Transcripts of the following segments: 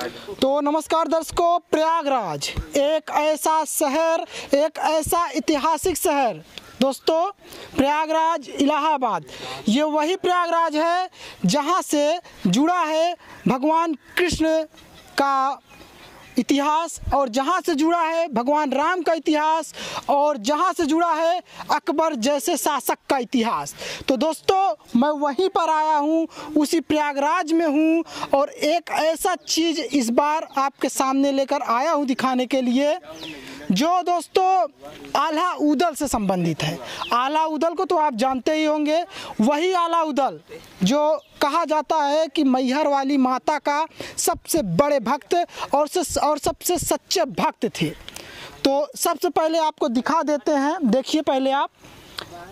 तो नमस्कार दर्शकों, प्रयागराज एक ऐसा शहर, एक ऐसा ऐतिहासिक शहर दोस्तों, प्रयागराज इलाहाबाद, ये वही प्रयागराज है जहाँ से जुड़ा है भगवान कृष्ण का इतिहास, और जहाँ से जुड़ा है भगवान राम का इतिहास, और जहाँ से जुड़ा है अकबर जैसे शासक का इतिहास। तो दोस्तों मैं वहीं पर आया हूँ, उसी प्रयागराज में हूँ, और एक ऐसा चीज़ इस बार आपके सामने लेकर आया हूँ दिखाने के लिए, जो दोस्तों आल्हा उदल से संबंधित है। आल्हा उदल को तो आप जानते ही होंगे, वही आल्हा उदल जो कहा जाता है कि मैहर वाली माता का सबसे बड़े भक्त और सबसे सच्चे भक्त थे। तो सबसे पहले आपको दिखा देते हैं, देखिए पहले आप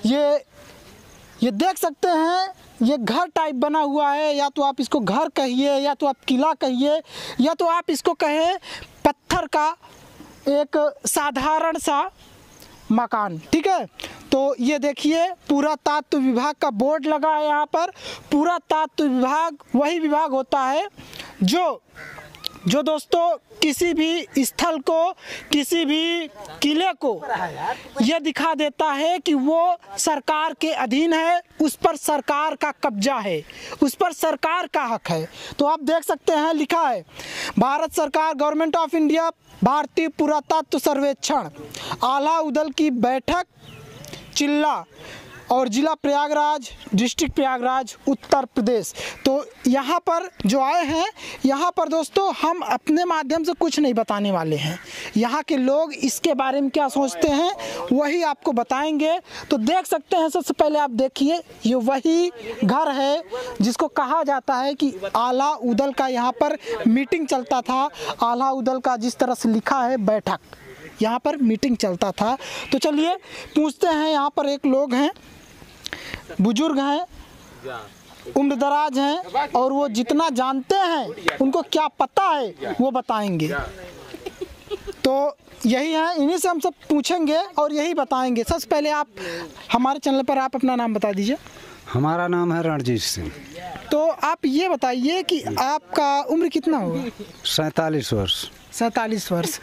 ये देख सकते हैं, ये घर टाइप बना हुआ है, या तो आप इसको घर कहिए, या तो आप किला कहिए, या तो आप इसको कहें पत्थर का एक साधारण सा मकान, ठीक है। तो ये देखिए पुरातत्व विभाग का बोर्ड लगा है यहाँ पर। पुरातत्व विभाग वही विभाग होता है जो दोस्तों किसी भी स्थल को, किसी भी किले को यह दिखा देता है कि वो सरकार के अधीन है, उस पर सरकार का कब्जा है, उस पर सरकार का हक है। तो आप देख सकते हैं लिखा है भारत सरकार, गवर्नमेंट ऑफ इंडिया, भारतीय पुरातत्व सर्वेक्षण, आल्हा उदल की बैठक, चिल्ला और जिला प्रयागराज, डिस्ट्रिक्ट प्रयागराज, उत्तर प्रदेश। तो यहाँ पर जो आए हैं, यहाँ पर दोस्तों हम अपने माध्यम से कुछ नहीं बताने वाले हैं, यहाँ के लोग इसके बारे में क्या सोचते हैं वही आपको बताएंगे। तो देख सकते हैं, सबसे पहले आप देखिए ये वही घर है जिसको कहा जाता है कि आल्हा उदल का यहाँ पर मीटिंग चलता था। आल्हा उदल का जिस तरह से लिखा है बैठक, यहाँ पर मीटिंग चलता था। तो चलिए पूछते हैं, यहाँ पर एक लोग हैं, बुजुर्ग हैं, उम्रदराज हैं, और वो जितना जानते हैं उनको क्या पता है वो बताएंगे। तो यही है, इन्हीं से हम सब पूछेंगे और यही बताएंगे। सबसे पहले आप हमारे चैनल पर आप अपना नाम बता दीजिए। हमारा नाम है रणजीत सिंह। तो आप ये बताइए कि आपका उम्र कितना होगा? 47 वर्ष। 47 वर्ष।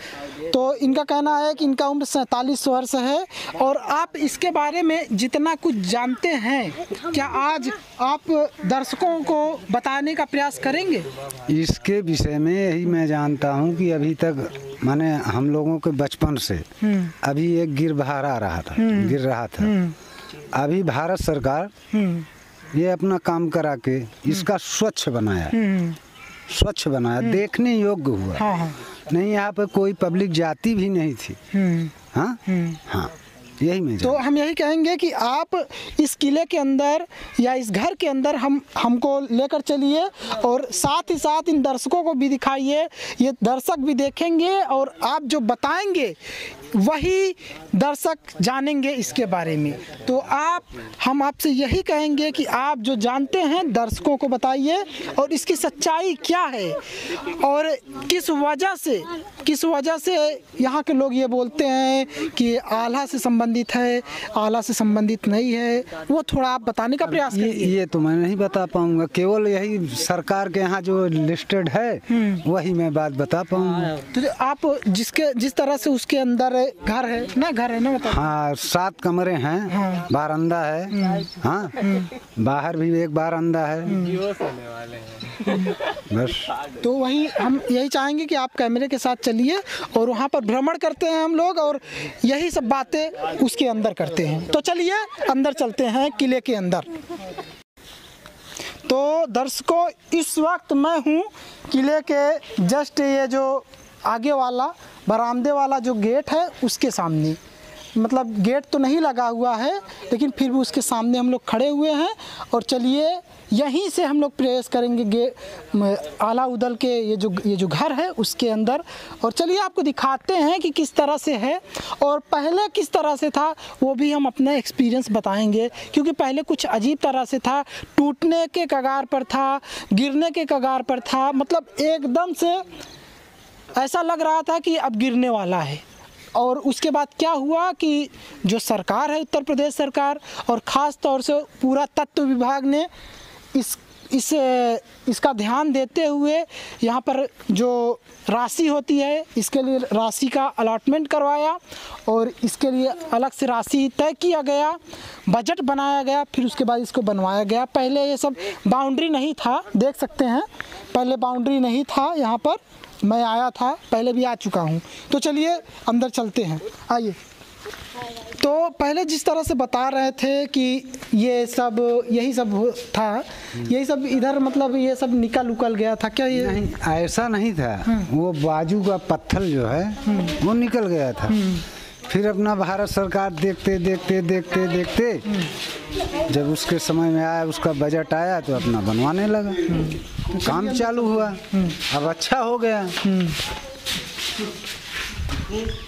तो इनका कहना है कि इनका उम्र 47 वर्ष है, और आप इसके बारे में जितना कुछ जानते हैं, क्या आज आप दर्शकों को बताने का प्रयास करेंगे? इसके विषय में यही मैं जानता हूँ कि अभी तक माने हम लोगों के बचपन से अभी एक गिर रहा था। अभी भारत सरकार ये अपना काम करा के इसका स्वच्छ बनाया, देखने योग्य हुआ। हाँ। नहीं, यहाँ पे कोई पब्लिक जाति भी नहीं थी। हाँ हाँ, यही मैं तो हम यही कहेंगे कि आप इस किले के अंदर या इस घर के अंदर हमको लेकर चलिए, और साथ ही साथ इन दर्शकों को भी दिखाइए, ये दर्शक भी देखेंगे, और आप जो बताएंगे वही दर्शक जानेंगे इसके बारे में। तो हम आपसे यही कहेंगे कि आप जो जानते हैं दर्शकों को बताइए, और इसकी सच्चाई क्या है, और किस वजह से यहाँ के लोग ये बोलते हैं कि आल्हा से संबंधित है, आल्हा से संबंधित नहीं है, वो थोड़ा आप बताने का प्रयास कीजिए। ये तो मैं नहीं बता पाऊंगा, केवल यही सरकार के यहाँ जो लिस्टेड है वही मैं बात बता पाऊंगा। तो आप जिस तरह से उसके अंदर घर है ना मतलब। हाँ, 7 कमरे हैं। हाँ। बारंदा है। हाँ। बाहर भी एक बारंदा है। बस। तो वही हम यही चाहेंगे कि आप कैमरे के साथ चलिए, और वहाँ पर भ्रमण करते हैं हम लोग, और यही सब बातें उसके अंदर करते हैं। तो चलिए अंदर चलते हैं किले के अंदर। तो दर्शकों, इस वक्त मैं हूँ किले के जस्ट ये जो आगे वाला बरामदे वाला जो गेट है उसके सामने। मतलब गेट तो नहीं लगा हुआ है, लेकिन फिर भी उसके सामने हम लोग खड़े हुए हैं, और चलिए यहीं से हम लोग प्रवेश करेंगे आल्हा उदल के ये जो घर है उसके अंदर। और चलिए आपको दिखाते हैं कि किस तरह से है, और पहले किस तरह से था वो भी हम अपना एक्सपीरियंस बताएंगे, क्योंकि पहले कुछ अजीब तरह से था, टूटने के कगार पर था, गिरने के कगार पर था, मतलब एकदम से ऐसा लग रहा था कि अब गिरने वाला है। और उसके बाद क्या हुआ कि जो सरकार है, उत्तर प्रदेश सरकार, और ख़ास तौर से पुरातत्व विभाग ने इसका ध्यान देते हुए यहाँ पर जो राशि होती है इसके लिए राशि का अलॉटमेंट करवाया और इसके लिए अलग से राशि तय किया गया, बजट बनाया गया, फिर उसके बाद इसको बनवाया गया। पहले ये सब बाउंड्री नहीं था, देख सकते हैं, पहले बाउंड्री नहीं था यहाँ पर। मैं आया था, पहले भी आ चुका हूँ। तो चलिए अंदर चलते हैं, आइए। तो पहले जिस तरह से बता रहे थे कि ये सब यही सब था, यही सब इधर मतलब ये सब निकल उकल गया था क्या? ये नहीं, ऐसा नहीं था। वो बाजू का पत्थर जो है वो निकल गया था। फिर अपना भारत सरकार देखते देखते देखते देखते जब उसके समय में आया, उसका बजट आया तो अपना बनवाने लगा, काम चालू हुआ, अब अच्छा हो गया।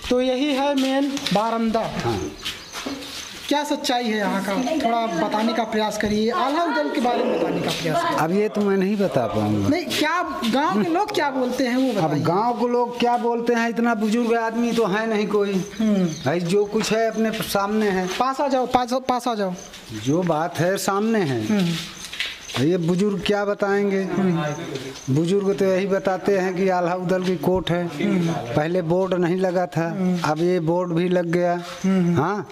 तो यही है मेन बारंदा। हाँ। क्या सच्चाई है यहाँ का, थोड़ा बताने का प्रयास करिए, आल्हा उदल के बारे में बताने का प्रयास करिए। अब ये तो मैं नहीं बता पाऊंगा। नहीं, क्या गांव के लोग क्या बोलते हैं वो बताइए। अब गांव के लोग क्या बोलते हैं, इतना बुजुर्ग आदमी तो है नहीं कोई, भाई जो कुछ है अपने सामने है। पास आ जाओ, पास आ जाओ। जो बात है सामने है, ये बुजुर्ग क्या बताएंगे? बुजुर्ग तो यही बताते हैं कि आल्हा उदल की कोट है, पहले बोर्ड नहीं लगा था, अब ये बोर्ड भी लग गया। हाँ,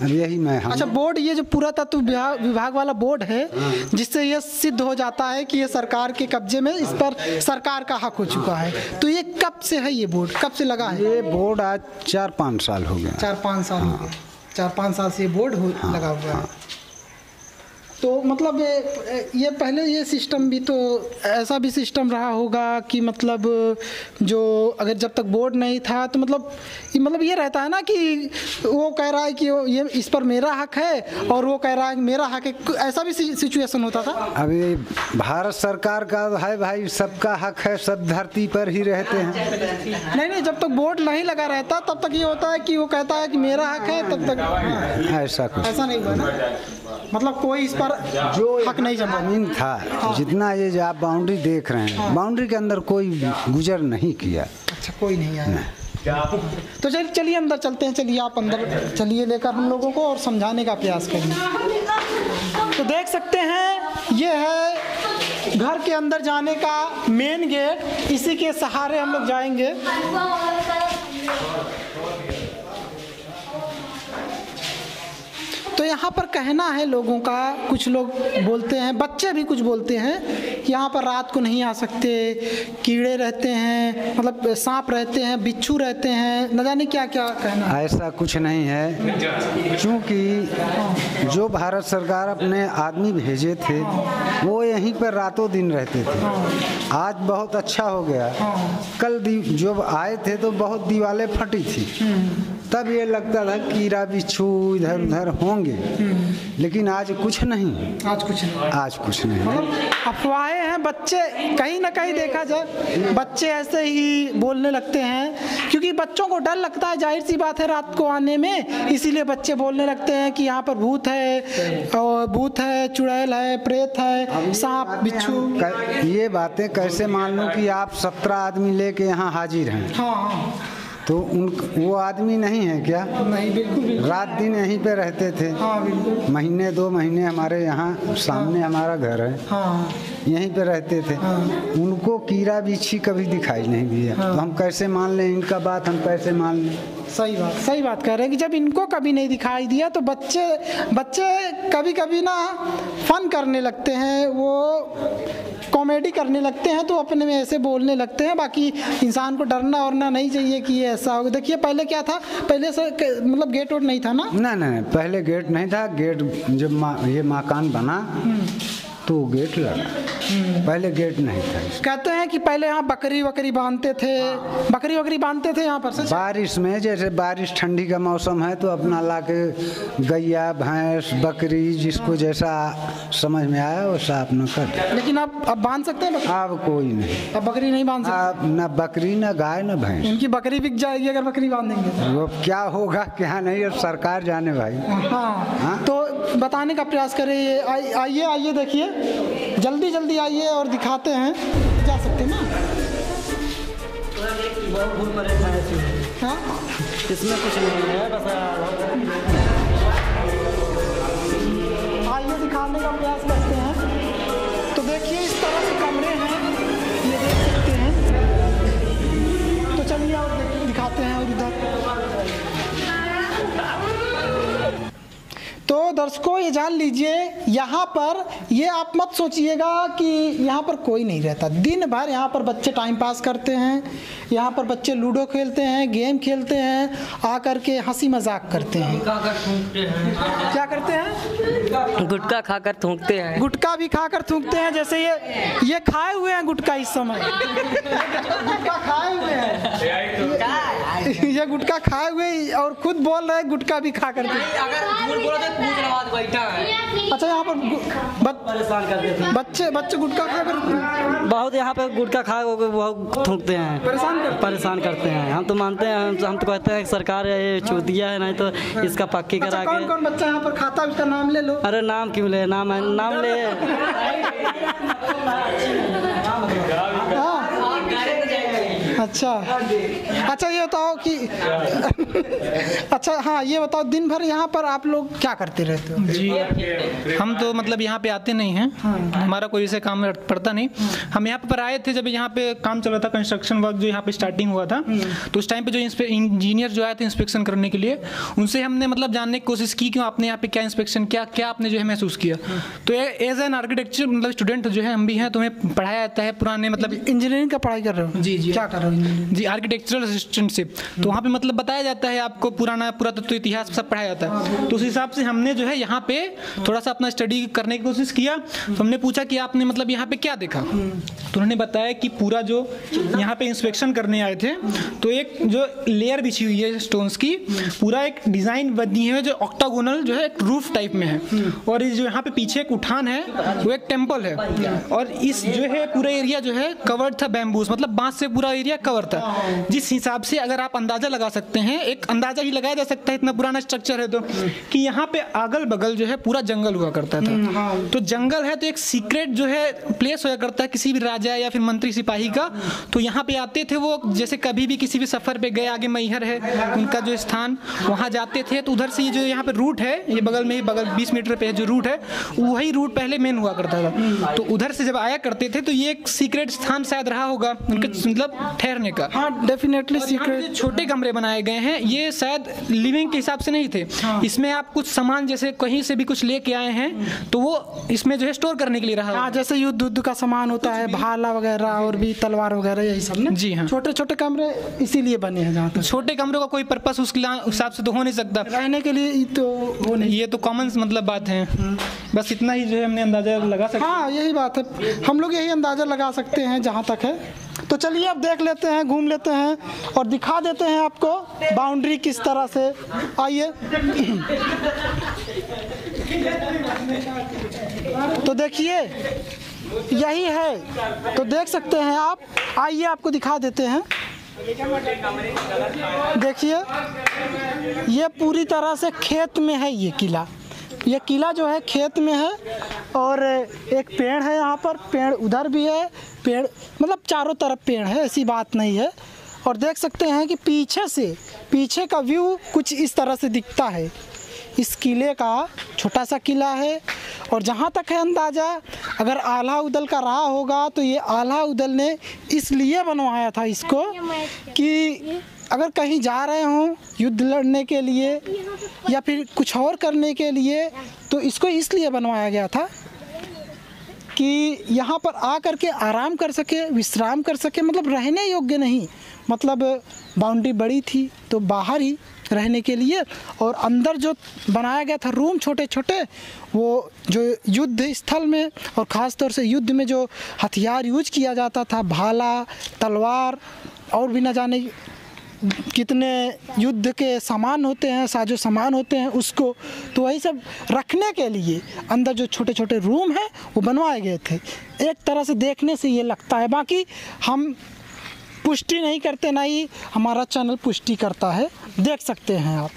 अब यही मैं। अच्छा, बोर्ड, ये जो पुरातत्व विभाग वाला बोर्ड है, जिससे ये सिद्ध हो जाता है कि ये सरकार के कब्जे में, इस पर सरकार का हक हो चुका है। तो ये कब से है, ये बोर्ड कब से लगा है? ये बोर्ड आज 4-5 साल हो गया। 4-5 साल हो गए। 4-5 साल से ये बोर्ड लगा हुआ है। तो मतलब ये पहले ये सिस्टम भी तो ऐसा भी सिस्टम रहा होगा कि मतलब जो अगर जब तक बोर्ड नहीं था तो मतलब ये रहता है ना कि वो कह रहा है कि ये इस पर मेरा हक है और वो कह रहा है कि मेरा हक है, ऐसा भी सिचुएशन होता था। अब ये भारत सरकार का है भाई, सबका हक है, सब धरती पर ही रहते हैं। नहीं, जब तक बोर्ड नहीं लगा रहता तब तक ये होता है कि वो कहता है कि मेरा हक है, तब तक ऐसा नहीं हुआ ना, मतलब कोई इस पर जो हक नहीं जमा। जमीन था जितना ये जो आप बाउंड्री देख रहे हैं, बाउंड्री के अंदर कोई गुजर नहीं किया। अच्छा, कोई नहीं आया। तो चलिए अंदर चलते हैं। चलिए आप अंदर चलिए लेकर हम लोगों को और समझाने का प्रयास करिए। तो देख सकते हैं ये है घर के अंदर जाने का मेन गेट, इसी के सहारे हम लोग जाएंगे। तो यहाँ पर कहना है लोगों का, कुछ लोग बोलते हैं, बच्चे भी कुछ बोलते हैं कि यहाँ पर रात को नहीं आ सकते, कीड़े रहते हैं, मतलब सांप रहते हैं, बिच्छू रहते हैं, न जाने क्या क्या कहना है। ऐसा कुछ नहीं है, क्योंकि जो भारत सरकार अपने आदमी भेजे थे वो यहीं पर रातों दिन रहते थे। आज बहुत अच्छा हो गया। कल जब आए थे तो बहुत दीवारें फटी थी, तब ये लगता था कीड़ा बिच्छू इधर उधर होंगे, लेकिन आज कुछ नहीं। आज कुछ नहीं। मतलब अफवाहें हैं। बच्चे कहीं ना कहीं देखा जाए, बच्चे ऐसे ही बोलने लगते हैं क्योंकि बच्चों को डर लगता है, जाहिर सी बात है, रात को आने में, इसीलिए बच्चे बोलने लगते हैं कि यहाँ पर भूत है, चुड़ैल है, प्रेत है, सांप बिच्छू। ये बातें कैसे मान लूं कि आप 17 आदमी लेके यहाँ हाजिर हैं? हाँ। तो वो आदमी नहीं है क्या? नहीं, बिल्कुल। रात दिन यहीं पे रहते थे। हाँ, बिल्कुल। महीने 2 महीने हमारे यहाँ सामने हमारा घर है। हाँ। यहीं पे रहते थे। हाँ। उनको कीड़ा बिच्छी कभी दिखाई नहीं दिया। हाँ। तो हम कैसे मान लें इनका बात, हम कैसे मान लें? सही बात कह रहे हैं कि जब इनको कभी नहीं दिखाई दिया तो बच्चे कभी कभी ना फन करने लगते हैं, वो कॉमेडी करने लगते हैं, तो अपने में ऐसे बोलने लगते हैं। बाकी इंसान को डरना और नहीं चाहिए कि ये ऐसा होगा। देखिए पहले क्या था, पहले से मतलब गेट वोट नहीं था ना? नहीं, पहले गेट नहीं था। गेट जब ये मकान बना तो गेट लगा, पहले गेट नहीं था। कहते हैं कि पहले यहाँ बकरी बांधते थे, बकरी बांधते थे यहाँ पर से। बारिश में, जैसे बारिश ठंडी का मौसम है तो अपना लाके गैया भैंस बकरी जिसको जैसा समझ में आया वैसा अपना कर। लेकिन अब बांध सकते हैं? अब कोई नहीं, अब बकरी नहीं बांध सकते। न बकरी न गाय न भैंस। उनकी बकरी बिक जाएगी अगर बकरी बांधेंगे। वो क्या होगा क्या नहीं, अब सरकार जाने भाई। हाँ। तो बताने का प्रयास करें। आइए देखिए, जल्दी आइए और दिखाते हैं। जा सकते ना? हाँ? इसमें कुछ नहीं है, बस आइए दिखाने का प्रयास करते हैं। तो देखिए दोस्तों ये जान लीजिए, यहाँ पर ये आप मत सोचिएगा कि यहाँ पर कोई नहीं रहता। दिन भर यहाँ पर बच्चे टाइम पास करते हैं, यहाँ पर बच्चे लूडो खेलते हैं, गेम खेलते हैं, आकर के हंसी मजाक करते हैं। क्या करते हैं? गुटखा खाकर थूकते हैं। गुटखा भी खाकर थूकते हैं। जैसे ये खाए हुए हैं गुटखा इस समय। गुटखा खाए हुए हैं, ये गुटखा खाए हुए और खुद बोल रहे हैं गुटखा भी खा करके। अच्छा, यहाँ पर परेशान कर देते हैं बच्चे गुटखा खाकर बहुत। यहाँ पे गुटखा खा बहुत थूकते हैं, परेशान करते हैं। हम तो मानते हैं, हम तो कहते हैं सरकार ये चूतिया है, नहीं तो इसका पक्की करा के। कौन कौन बच्चा यहाँ पर खाता है उसका नाम ले लो। अरे नाम क्यों ले, नाम ले। अच्छा ये बताओ कि अच्छा हाँ, ये बताओ दिन भर यहाँ पर आप लोग क्या करते रहते हो? जी हम तो मतलब यहाँ पे आते नहीं हैं, हमारा कोई ऐसे काम पड़ता नहीं। हम यहाँ पर आए थे जब यहाँ पे काम चल रहा था, कंस्ट्रक्शन वर्क जो यहाँ पे स्टार्टिंग हुआ था, तो उस टाइम पे जो इंजीनियर जो आए थे इंस्पेक्शन करने के लिए, उनसे हमने मतलब जानने की कोशिश की कि आपने यहाँ पे क्या इंस्पेक्शन क्या आपने जो है महसूस किया। तो एज एन आर्किटेक्चर मतलब स्टूडेंट जो है हम भी हैं, तो हमें पढ़ाया जाता है पुराने मतलब इंजीनियरिंग का पढ़ाई कर रहे हो? जी क्या कर रहे हो? जी आर्किटेक्चरल असिस्टेंटशिप। तो वहाँ पे मतलब बताया जाता है आपको पुरातत्व इतिहास सब पढ़ाया जाता है। तो उस हिसाब से हमने जो है यहाँ पे थोड़ा सा अपना स्टडी करने की कोशिश किया। तो हमने पूछा कि आपने मतलब यहाँ पे क्या देखा, तो उन्होंने बताया कि पूरा जो यहाँ पे इंस्पेक्शन करने आए थे, तो एक जो लेयर बिछी हुई है स्टोन्स की, पूरा एक डिजाइन बनी है जो ऑक्टागोनल जो है एक रूफ टाइप में है, और इस जो यहाँ पे पीछे एक उठान है वो एक टेम्पल है, और इस जो है पूरा एरिया जो है कवर्ड था बैम्बूस, मतलब बांस से पूरा एरिया कवर था। जिस हिसाब से अगर आप अंदाजा लगा सकते हैं, एक अंदाजा ही लगाया जा सकता है, इतना पुराना स्ट्रक्चर है तो, कि यहाँ पे अगल बगल जो है पूरा जंगल हुआ करता था। तो जंगल है तो एक सीक्रेट जो है प्लेस हुआ करता है किसी भी राजा या फिर मंत्री सिपाही का। तो यहाँ पे आते थे वो, जैसे कभी भी किसी भी सफर पे गए, आगे मैहर है उनका जो स्थान, वहाँ जाते थे। तो उधर से ये जो यहाँ पे रूट है, ये बगल में ही 20 मीटर पे जो रूट है, वही रूट पहले मेन हुआ करता था। तो उधर से जब आया करते थे तो ये एक सीक्रेट स्थान शायद रहा होगा उनके मतलब ठहरने का। हाँ डेफिनेटली सीक्रेट। छोटे कमरे बनाए गए हैं, ये शायद लिविंग के हिसाब से नहीं थे। इसमें आप कुछ सामान जैसे कहीं से भी कुछ लेके आए हैं तो वो इसमें जो है स्टोर करने के लिए रहा। हाँ, जैसे युद्ध का सामान होता है, भाला वगैरह और भी तलवार वगैरह, यही सब ना। जी हाँ, छोटे छोटे कमरे इसीलिए बने हैं। जहाँ तक छोटे कमरों का कोई पर्पस उस हिसाब से तो हो नहीं सकता, रहने के लिए तो वो नहीं। ये तो कॉमन मतलब बात है। बस इतना ही जो है हमने अंदाजा लगा सकते। हाँ यही बात है, हम लोग यही अंदाजा लगा सकते हैं जहाँ तक है। तो चलिए अब देख लेते हैं, घूम लेते हैं और दिखा देते हैं आपको बाउंड्री किस तरह से। आइए तो देखिए यही है, तो देख सकते हैं आप। आइए आपको दिखा देते हैं। देखिए ये पूरी तरह से खेत में है ये किला जो है खेत में है, और एक पेड़ है यहाँ पर, पेड़ उधर भी है, पेड़ मतलब चारों तरफ पेड़ है, ऐसी बात नहीं है। और देख सकते हैं कि पीछे का व्यू कुछ इस तरह से दिखता है। इस किले का छोटा सा किला है, और जहाँ तक है अंदाज़ा, अगर आल्हा उदल का रहा होगा तो ये आल्हा उदल ने इसलिए बनवाया था इसको कि अगर कहीं जा रहे हों युद्ध लड़ने के लिए या फिर कुछ और करने के लिए, तो इसको इसलिए बनवाया गया था कि यहाँ पर आ कर के आराम कर सके, विश्राम कर सके। मतलब रहने योग्य नहीं, मतलब बाउंड्री बड़ी थी तो बाहर ही रहने के लिए, और अंदर जो बनाया गया था रूम छोटे छोटे, वो जो युद्ध स्थल में और ख़ास तौर से युद्ध में जो हथियार यूज किया जाता था, भाला, तलवार और भी न जाने कितने युद्ध के सामान होते हैं, साजो सामान होते हैं उसको, तो वही सब रखने के लिए अंदर जो छोटे छोटे रूम हैं वो बनवाए गए थे। एक तरह से देखने से ये लगता है, बाकी हम पुष्टि नहीं करते, ना ही हमारा चैनल पुष्टि करता है। देख सकते हैं आप,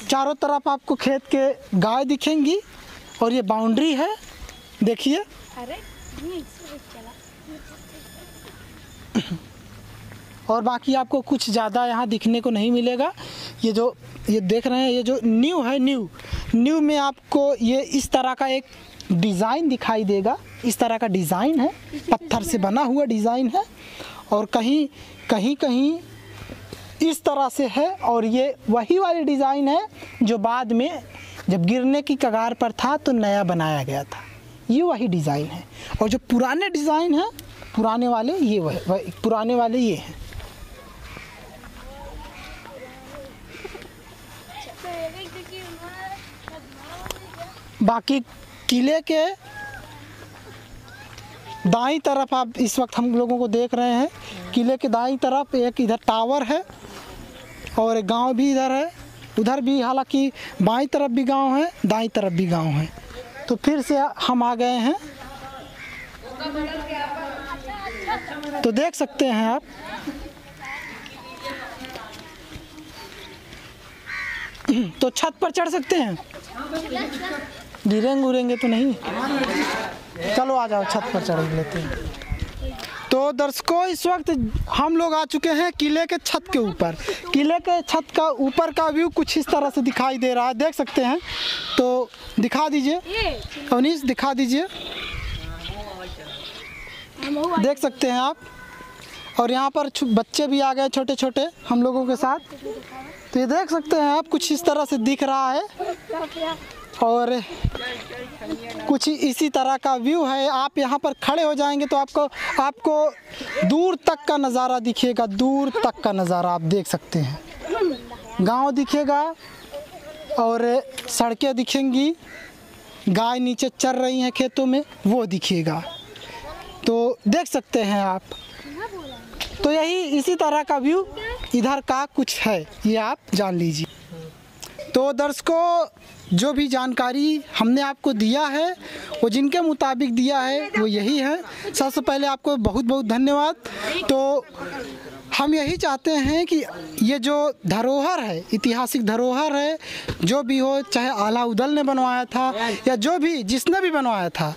चारों तरफ आपको खेत के गाय दिखेंगी, और ये बाउंड्री है देखिए। और बाकी आपको कुछ ज़्यादा यहाँ दिखने को नहीं मिलेगा। ये देख रहे हैं, ये जो न्यू है, न्यू में आपको ये इस तरह का एक डिज़ाइन दिखाई देगा। इस तरह का डिज़ाइन है, पत्थर से बना हुआ डिज़ाइन है, और कहीं इस तरह से है और ये वही वाली डिज़ाइन है जो बाद में जब गिरने की कगार पर था तो नया बनाया गया था। ये वही डिज़ाइन है और जो पुराने डिज़ाइन है पुराने वाले ये पुराने वाले ये हैं। बाकी किले के दाईं तरफ आप इस वक्त हम लोगों को देख रहे हैं, किले के दाईं तरफ एक इधर टावर है और एक गांव भी इधर है, उधर भी हालांकि बाईं तरफ भी गांव है, दाईं तरफ भी गांव है। तो फिर से हम आ गए हैं, तो देख सकते हैं आप तो छत पर चढ़ सकते हैं, गिरेंगे तो नहीं। चलो आ जाओ छत पर चढ़ लेते हैं। तो दर्शकों इस वक्त हम लोग आ चुके हैं किले के छत के ऊपर। किले के छत का ऊपर का व्यू कुछ इस तरह से दिखाई दे रहा है, देख सकते हैं। तो दिखा दीजिए अवनीश, दिखा दीजिए, देख सकते हैं आप। और यहाँ पर बच्चे भी आ गए छोटे छोटे हम लोगों के साथ। तो ये देख सकते हैं आप, कुछ इस तरह से दिख रहा है और कुछ इसी तरह का व्यू है। आप यहाँ पर खड़े हो जाएंगे तो आपको दूर तक का नज़ारा दिखेगा, दूर तक का नज़ारा आप देख सकते हैं। गांव दिखेगा और सड़कें दिखेंगी, गाय नीचे चर रही हैं खेतों में, वो दिखेगा। तो देख सकते हैं आप। तो यही इसी तरह का व्यू इधर का कुछ है, ये आप जान लीजिए। तो दर्शकों जो भी जानकारी हमने आपको दिया है वो जिनके मुताबिक दिया है वो यही है। सबसे पहले आपको बहुत बहुत धन्यवाद। तो हम यही चाहते हैं कि ये जो धरोहर है, ऐतिहासिक धरोहर है, जो भी हो, चाहे आला उदल ने बनवाया था या जो भी जिसने भी बनवाया था,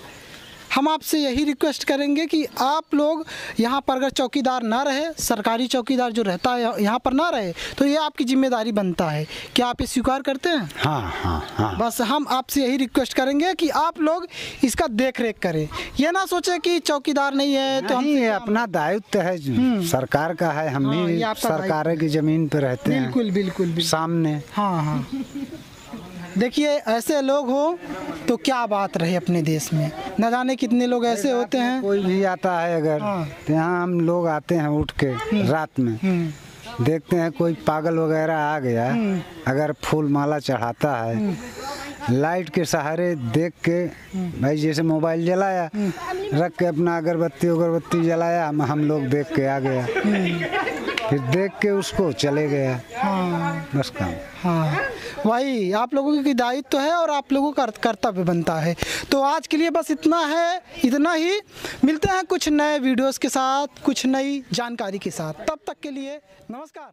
हम आपसे यही रिक्वेस्ट करेंगे कि आप लोग यहाँ पर अगर चौकीदार ना रहे, सरकारी चौकीदार जो रहता है यहाँ पर ना रहे, तो ये आपकी जिम्मेदारी बनता है। क्या आप ये स्वीकार करते हैं? हाँ। बस हम आपसे यही रिक्वेस्ट करेंगे कि आप लोग इसका देख रेख करें। ये ना सोचे कि चौकीदार नहीं है तो हम, ये अपना दायित्व है, सरकार का है। हम भी सरकार की जमीन पर रहते हैं। बिल्कुल सामने। हाँ। देखिए ऐसे लोग हो तो क्या बात रहे अपने देश में, न जाने कितने लोग ऐसे होते हैं। कोई भी आता है अगर तो यहाँ हम लोग आते हैं उठ के रात में, देखते हैं कोई पागल वगैरह आ गया, अगर फूल माला चढ़ाता है, लाइट के सहारे देख के, भाई जैसे मोबाइल जलाया, रख के अपना अगरबत्ती जलाया, हम लोग देख के आ गया, फिर देख के उसको चले गया। बस काम। हाँ, वही आप लोगों की दायित्व तो है और आप लोगों का कर्तव्य बनता है। तो आज के लिए बस इतना ही। मिलते हैं कुछ नए वीडियोस के साथ, कुछ नई जानकारी के साथ। तब तक के लिए नमस्कार।